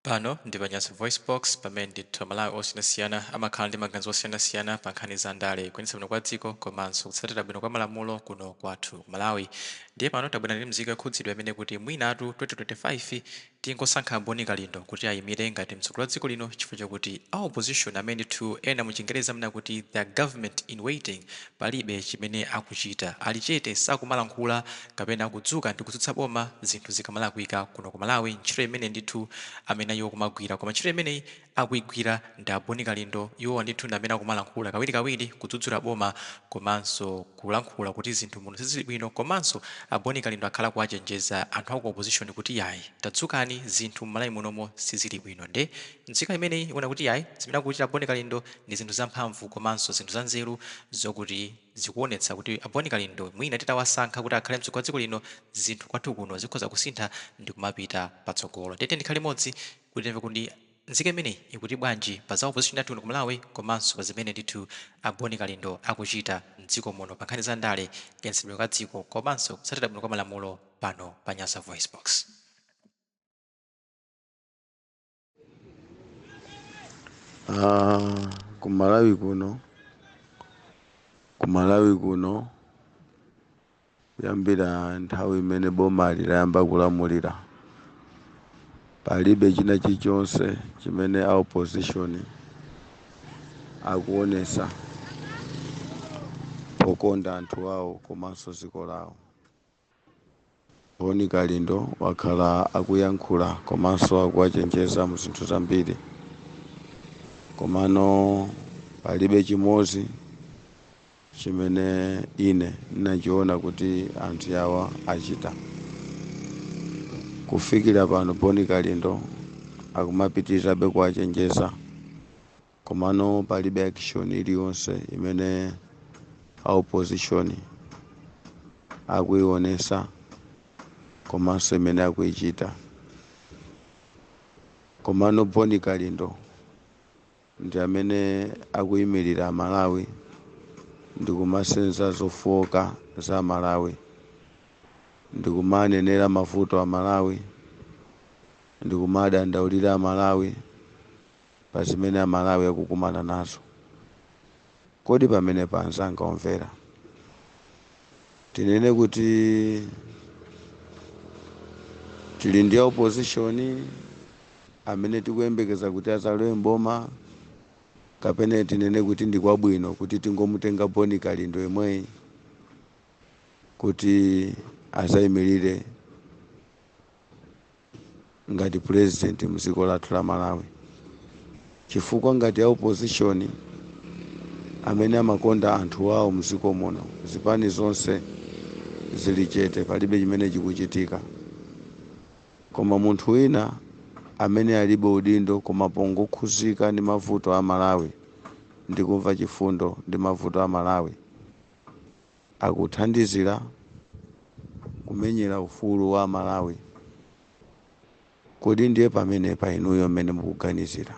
Pano ndi Panyaza Voice Box pamene ndithu Malawi osiyanasiyana amakhala ndi maganizo osiyanasiyana pa nkhani za ndale kuyendetsa bwino kwa dziko komanso kutsatira bwino kwa malamulo kuno kwathu Malawi. Ndiye pano tabwera ndi mzika yakhudzidwa imene kuti mwinatu 2025 tingosankha Boni Kalindo kuti ayimire ngati mtsogoleri wa dziko lino chifukwa chakuti a opposition amene ndithu ena mu Chingereza amene kuti the government in waiting palibe chimene akuchita, ali chete sakumalankhula kapena kudzuka ndi kutsutsa boma zinthu zikamalakwika kuno ku Malawi. Ntchito imene ndithu amene iwo kumagwira koma ntchito imeneyi akuigwira ndi Boni Kalindo, iwo ndithu ndi amene akumalankhula kawirikawiri kudzudzula boma komanso kulankhula kuti zinthu muno sizili bwino, komanso Boni Kalindo akhala kuwachenjeza anthu aku opposition kuti yayi tadzukani zinthu m'Malawi munomo sizili bwino. Nde nzika imeneyi ikuona kuti yayi zimene akuchita Boni Kalindo ndi zinthu zamphamvu komanso zinthu za nzeru zokuti zikuonetsa kuti Boni Kalindo mwina titawasankha kuti akhale mtsogoleri wa dziko lino zinthu kwathu kuno zikhoza kusintha ndi kumapita patsogolo. Tete ndikhale limodzi kuti timve kuti nzika imeneyi ikuti bwanji pa za opposition yathu kuno ku Malawi komanso pa zimene ndithu Boni Kalindo akuchita mdziko muno pa nkhani za ndale kuyendetsa bwino kwa dziko komanso kutsatira bwino kwa malamulo pano pa Nyasa Voice Box. Kumalawi kuno kuyambira nthawi imene boma layamba kulamulira palibe china chilichonse chimene a opposition akuonesa pokonda anthu awo komanso dziko lawo. Boni Kalindo wakhala akuyankhula komanso akuwachenjeza mu zinthu zambiri, komano palibe chimodzi chimene ine ndinachiona kuti anthu awa achita. Kufikira pano Boni Kalindo akumapitirizabe kuwachenjeza, komano palibe action iliyonse imene a opposition akuionesa komanso imene akuichita. Komano Boni Kalindo ndi amene akuyimirira Malawi ndi kumasenza zofowoka za Malawi, ndi kumanenera mavuto a Malawi, ndi kumadandaulira Malawi pa zimene a Malawi akukumana nazo. Kodi pamene panzanga omvera tinene kuti tili ndi opposition amene tikuyembekeza kuti azalowe mboma, kapena tinene kuti ndi kwabwino kuti tingomutenga Boni Kalindo yemweyi kuti azayimirire ngati president mdziko lathu la Malawi? Chifukwa ngati a opposition amene amakonda anthu awo mdziko muno zipani zonse zili chete, palibe chimene chikuchitika. Koma munthu wina amene alibe udindo koma pongokhuzika ndi mavuto a Malawi ndi kumva chifundo ndi mavuto a Malawi akuthandizira kumenyera ufulu wa Malawi, kodi ndiye pamene pa inuyo mmene mukuganizira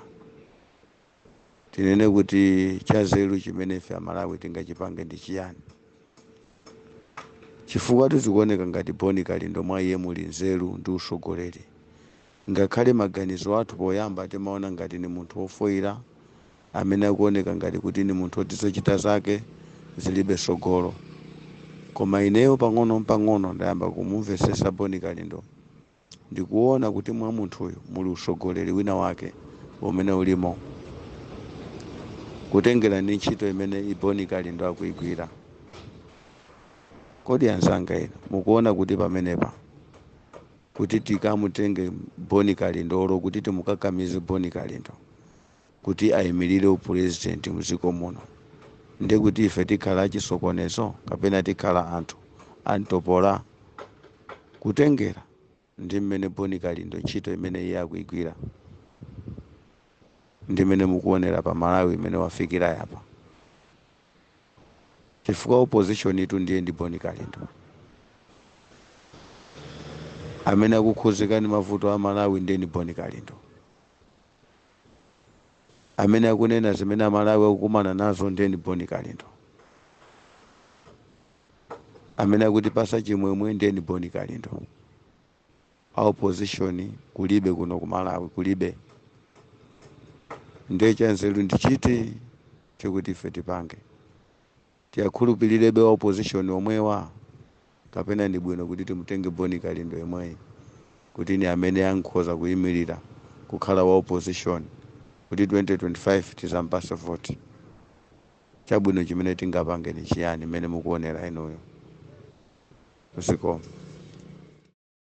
tinene kuti chazeru chimene ife a Malawi tingachipange ndi chiyani? Chifukwa tizikuoneka ngati Boni Kalindo mwa iye muli nzeru ndi usogoleri. Ngakhale maganizo athu poyamba timaona ngati ni munthu wofoira amene akuoneka ngati kuti ni munthu wotizochita zake zilibe sogolo. Koma ineyo pang'ono ndayamba kumumvesesa Boni Kalindo, ndikuona kuti mwa munthuyo muli usogoleri wina wake umene ulimo, kutengera ndi ntchito imene Boni Kalindo akuigwira. Kodi anzanga ino mukuona kuti pamenepa kuti tikamutenge Boni Kalindo olo kuti timukakamize Boni Kalindo kuti ayimirire upresident mdziko muno, ndi kuti ife tikhala achisokonezo kapena tikhala anthu antopola? Kutengera ndi mmene Boni Kalindo ntchito imene iye akuigwira ndi mmene mukuonera pa Malawi imene wafikira yapa. Chifukwa opposition itu ndiye ndi Boni Kalindo amene akukhuzika ndi mavuto a Malawi, ndiye ndi Boni Kalindo amene akunena zimene a Malawi akukumana nazo, ndiye ndi Boni Kalindo amene akutipasa chimwemwe, ndiye ndi Boni Kalindo opposition kulibe kuno ku Malawi, kulibe. Ndiye chanzeru ndichiti chikuti ife tipange tiyakhulupilirebe opposition omwewa, kapena ndi bwino kuti timutenge Boni Kalindo yemweyi kuti ni amene ankhoza kuyimirira kukhala wa opposition kuti 2025 tizampasa vote. Chabwino chimene tingapange ni chiyani mene mukuonera inuyo. Usiku.